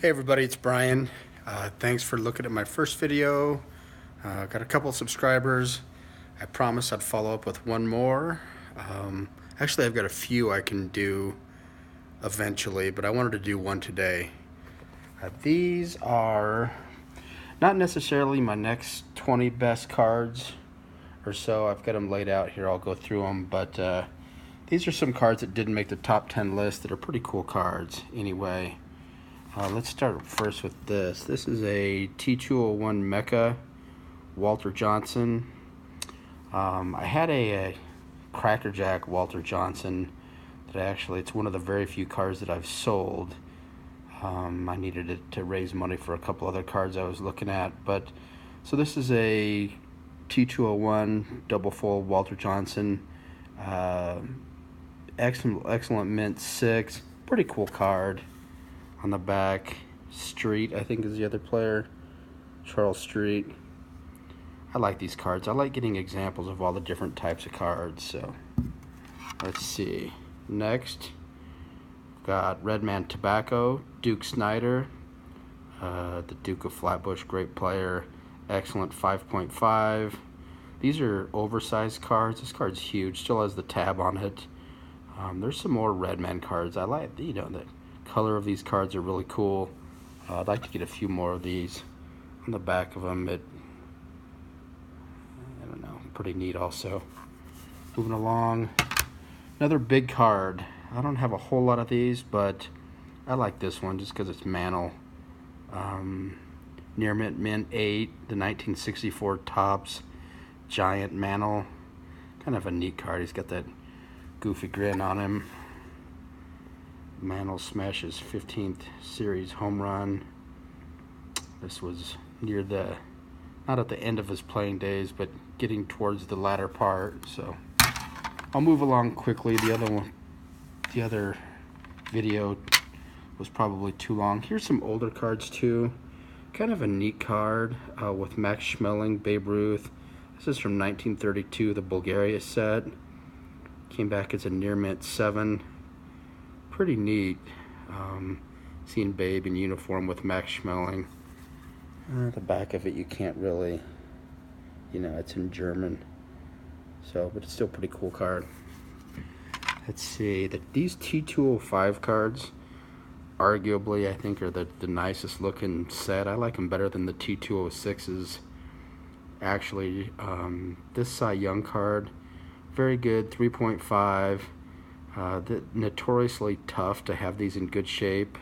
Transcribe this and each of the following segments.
Hey everybody, it's Brian. Thanks for looking at my first video. Got a couple of subscribers. I promised I'd follow up with one more. Actually, I've got a few I can do eventually, but I wanted to do one today. These are not necessarily my next 20 best cards or so. I've got them laid out here. I'll go through them, but these are some cards that didn't make the top 10 list that are pretty cool cards anyway. Let's start first with this. This is a T201 Mecha Walter Johnson. I had a Crackerjack Walter Johnson that it's one of the very few cards that I've sold. I needed it to raise money for a couple other cards I was looking at. So this is a T201 double fold Walter Johnson. Excellent mint 6. Pretty cool card. On the back, Street, I think, is the other player. Charles Street. I like these cards. I like getting examples of all the different types of cards. So, let's see. Next, we've got Redman Tobacco, Duke Snyder, the Duke of Flatbush, great player. Excellent 5.5. These are oversized cards. This card's huge. Still has the tab on it. There's some more Redman cards. I like, the color of these cards are really cool. I'd like to get a few more of these. On the back of them, I don't know, pretty neat also. Moving along, another big card. I don't have a whole lot of these, but I like this one just because it's Mantle. Near mint 8, the 1964 Topps Giant Mantle. Kind of a neat card. He's got that goofy grin on him. Mantle smashes 15th series home run. This was near not at the end of his playing days, but getting towards the latter part. So I'll move along quickly. The other video was probably too long. Here's some older cards too. Kind of a neat card with Max Schmeling, Babe Ruth. This is from 1932, the Bulgaria set. Came back as a near mint 7. Pretty neat. Seeing Babe in uniform with Max Schmeling. The back of it you can't really, it's in German. So, but it's still a pretty cool card. Let's see, these T205 cards, arguably, I think, are the nicest looking set. I like them better than the T206s. Actually, this Cy Young card, very good, 3.5. Notoriously tough to have these in good shape,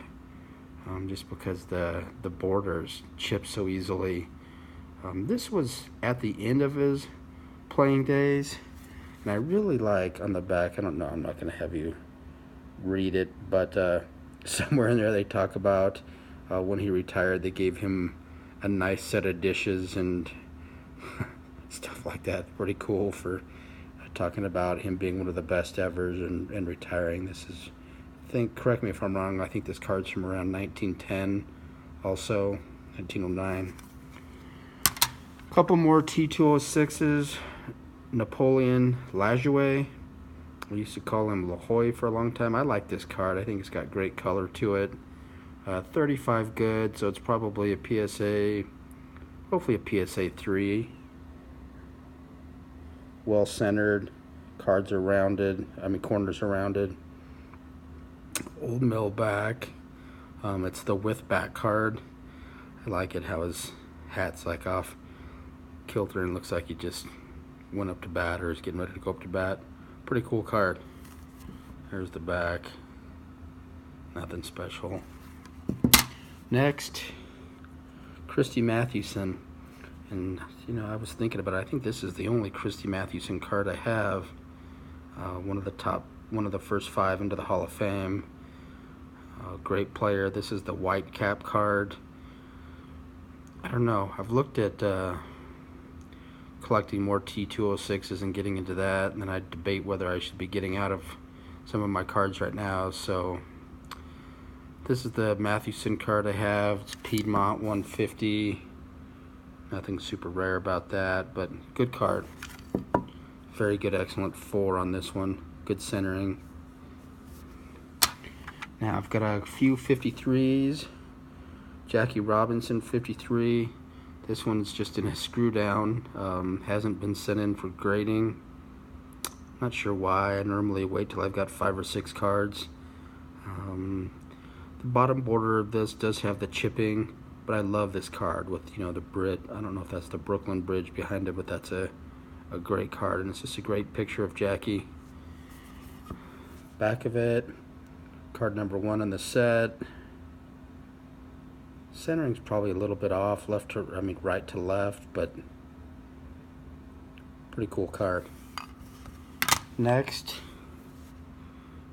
just because the borders chip so easily. This was at the end of his playing days, and I really like on the back, I don't know, I'm not going to have you read it, but somewhere in there they talk about when he retired, they gave him a nice set of dishes and stuff like that. Pretty cool for talking about him being one of the best evers and retiring. This is, correct me if I'm wrong, I think this card's from around 1910, also 1909. A couple more T206s. Napoleon Lajoie. We used to call him La Joy for a long time. I like this card. I think it's got great color to it. 35 good, so it's probably a PSA, hopefully a PSA 3. Well centered, cards are rounded, corners are rounded. Old mill back. It's the with back card. I like it how his hat's like off kilter and looks like he just went up to bat or is getting ready to go up to bat. Pretty cool card. There's the back. Nothing special. Next, Christy Mathewson. And, I was thinking about it. I think this is the only Christy Mathewson card I have. One of the first 5 into the Hall of Fame. Great player. This is the white cap card. I don't know. I've looked at collecting more T206s and getting into that. And then I debate whether I should be getting out of some of my cards right now. So this is the Mathewson card I have. It's Piedmont 150. Nothing super rare about that, but good card. Very good, excellent 4 on this one. Good centering. Now I've got a few 53s. Jackie Robinson 53. This one's just in a screw down. Hasn't been sent in for grading. Not sure why. I normally wait till I've got 5 or 6 cards. The bottom border of this does have the chipping, but I love this card with, the Brit. I don't know if that's the Brooklyn Bridge behind it, but that's a great card, and it's just a great picture of Jackie. Back of it, card number 1 in the set. Centering's probably a little bit off, right to left, but pretty cool card. Next,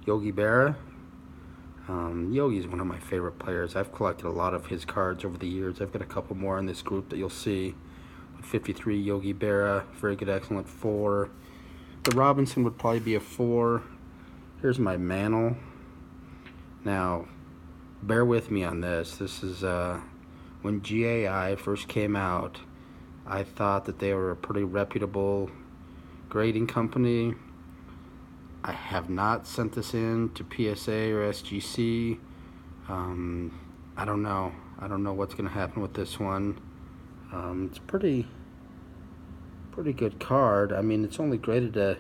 Yogi Berra. Yogi's one of my favorite players. I've collected a lot of his cards over the years. I've got a couple more in this group that you'll see. 53 Yogi Berra, very good, excellent 4. The Robinson would probably be a 4. Here's my Mantle. Now, bear with me on this. This is when GAI first came out. I thought that they were a pretty reputable grading company. I have not sent this in to PSA or SGC. I don't know. I don't know what's going to happen with this one. It's pretty good card. I mean, it's only graded at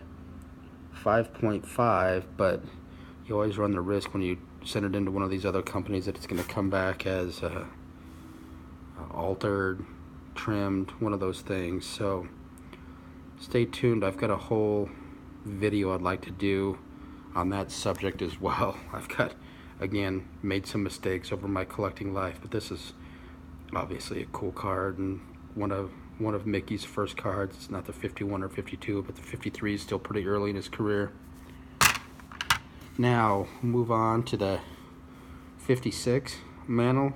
5.5, but you always run the risk when you send it into one of these other companies that it's going to come back as altered, trimmed, one of those things. So stay tuned. I've got a whole video I'd like to do on that subject as well. I've got, again, made some mistakes over my collecting life, but this is obviously a cool card and one of Mickey's first cards. It's not the 51 or 52, but the 53 is still pretty early in his career. Now move on to the 56 Mantle.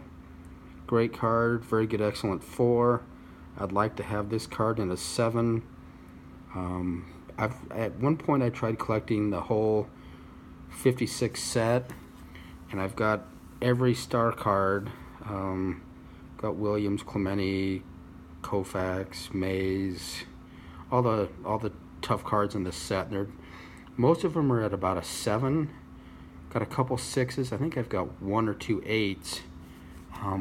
Great card, very good, excellent 4. I'd like to have this card in a 7. At one point I tried collecting the whole 56 set, and I've got every star card. Got Williams, Clemente, Koufax, Mays, all the tough cards in this set. Most of them are at about a 7. Got a couple 6s. I think I've got 1 or 2 8s.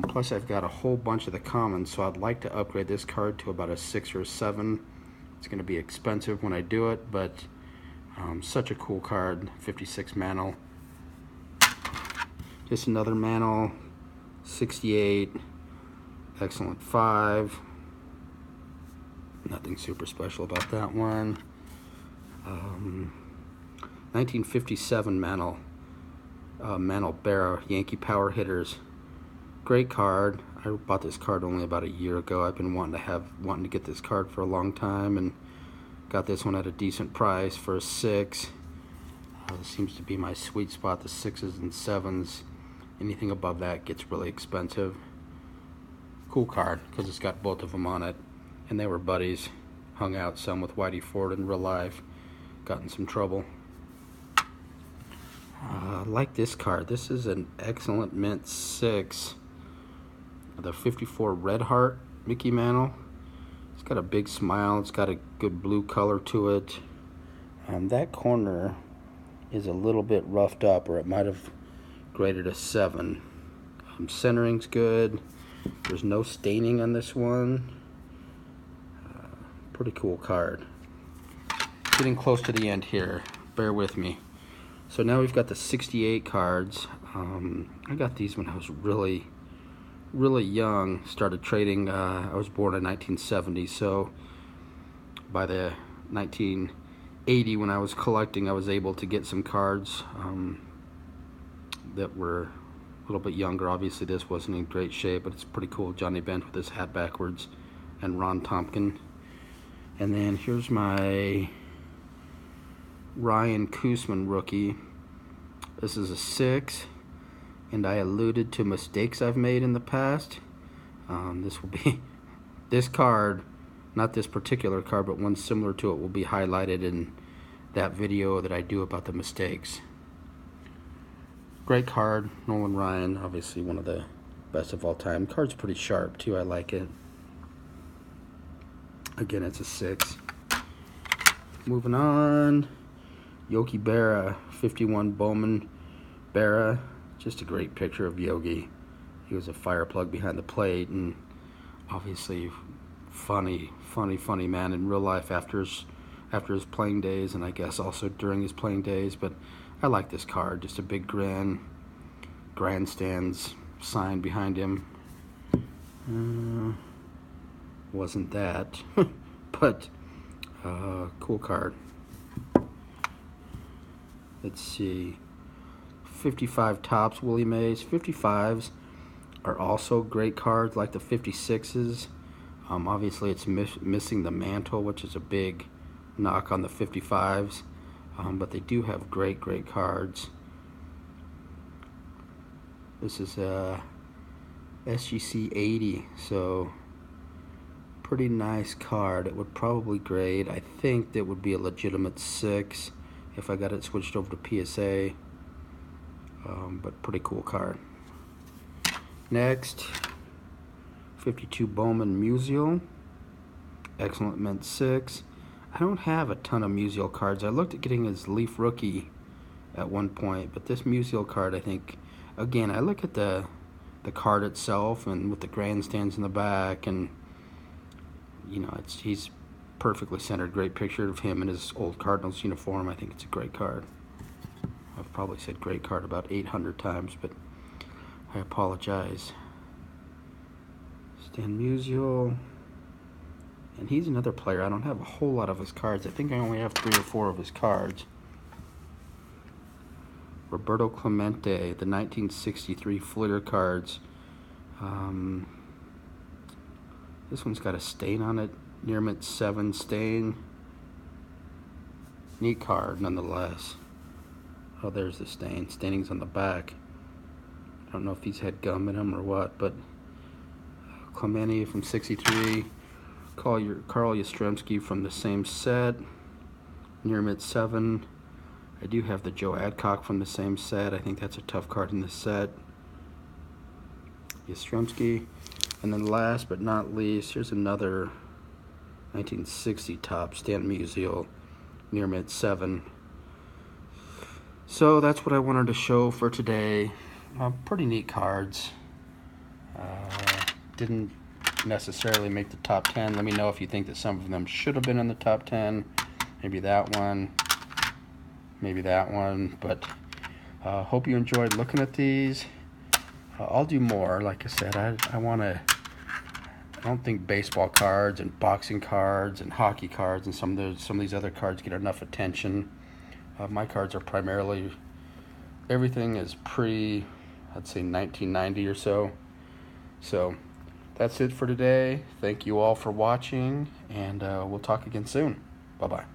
Plus I've got a whole bunch of the commons, so I'd like to upgrade this card to about a 6 or a 7. It's going to be expensive when I do it, but such a cool card. 56 Mantle. Just another Mantle. 68. Excellent 5. Nothing super special about that one. 1957 Mantle. Mantle Berra, Yankee Power Hitters. Great card. I bought this card only about a year ago. I've been wanting to get this card for a long time, and got this one at a decent price for a 6. This seems to be my sweet spot, the 6s and 7s. Anything above that gets really expensive. Cool card because it's got both of them on it, and they were buddies. Hung out some with Whitey Ford in real life. Got in some trouble. I like this card. This is an excellent mint 6. The 54 Red Heart Mickey Mantle. It's got a big smile. It's got a good blue color to it. That corner is a little bit roughed up, or it might have graded a 7. Centering's good. There's no staining on this one. Pretty cool card. Getting close to the end here. Bear with me. So now we've got the 68 cards. I got these when I was really young. Started trading. I was born in 1970, so by the 1980 when I was collecting, I was able to get some cards that were a little bit younger. Obviously this wasn't in great shape, but it's pretty cool. Johnny Bench with his hat backwards, and Ron Tompkin. And then here's my Ryan Koosman rookie. This is a 6, and I alluded to mistakes I've made in the past. This will be this card, not this particular card, but one similar to it will be highlighted in that video that I do about the mistakes. Great card, Nolan Ryan, obviously one of the best of all time. Card's pretty sharp too, I like it. Again, it's a 6. Moving on, Yogi Berra, 51 Bowman Berra. Just a great picture of Yogi. he was a fire plug behind the plate, and obviously funny man in real life after his playing days, and I guess also during his playing days. But I like this card. Just a big grin, grandstands sign behind him. Wasn't that, but cool card. Let's see. 55 Topps Willie Mays. 55s are also great cards, like the 56s. Obviously, it's missing the mantle, which is a big knock on the 55s. But they do have great cards. This is a SGC 80, so pretty nice card. It would probably grade, I think that would be a legitimate 6 if I got it switched over to PSA. But pretty cool card. Next, 52 Bowman Musial. Excellent mint 6. I don't have a ton of Musial cards. I looked at getting his Leaf Rookie at one point, but this Musial card, I think, again, I look at the card itself and with the grandstands in the back, and you know, he's perfectly centered. Great picture of him in his old Cardinals uniform. I think it's a great card. I've probably said great card about 800 times, but I apologize. Stan Musial. And he's another player. I don't have a whole lot of his cards. I think I only have 3 or 4 of his cards. Roberto Clemente, the 1963 Fleer cards. This one's got a stain on it. Near mint 7 stain. Neat card, nonetheless. Oh, there's the stain. Staining's on the back. I don't know if these had gum in them or what, but Clemente from 63. Carl Yastrzemski from the same set. Near mint 7. I do have the Joe Adcock from the same set. I think that's a tough card in this set. Yastrzemski. And then last but not least, here's another 1960 Topps Stan Musial, near mint 7. So that's what I wanted to show for today. Pretty neat cards. Didn't necessarily make the top 10. Let me know if you think that some of them should have been in the top 10. Maybe that one. Maybe that one. But hope you enjoyed looking at these. I'll do more. Like I said, I don't think baseball cards and boxing cards and hockey cards and some of these other cards get enough attention. My cards are primarily, everything is pre, I'd say 1990 or so. So that's it for today. Thank you all for watching, and we'll talk again soon. Bye-bye.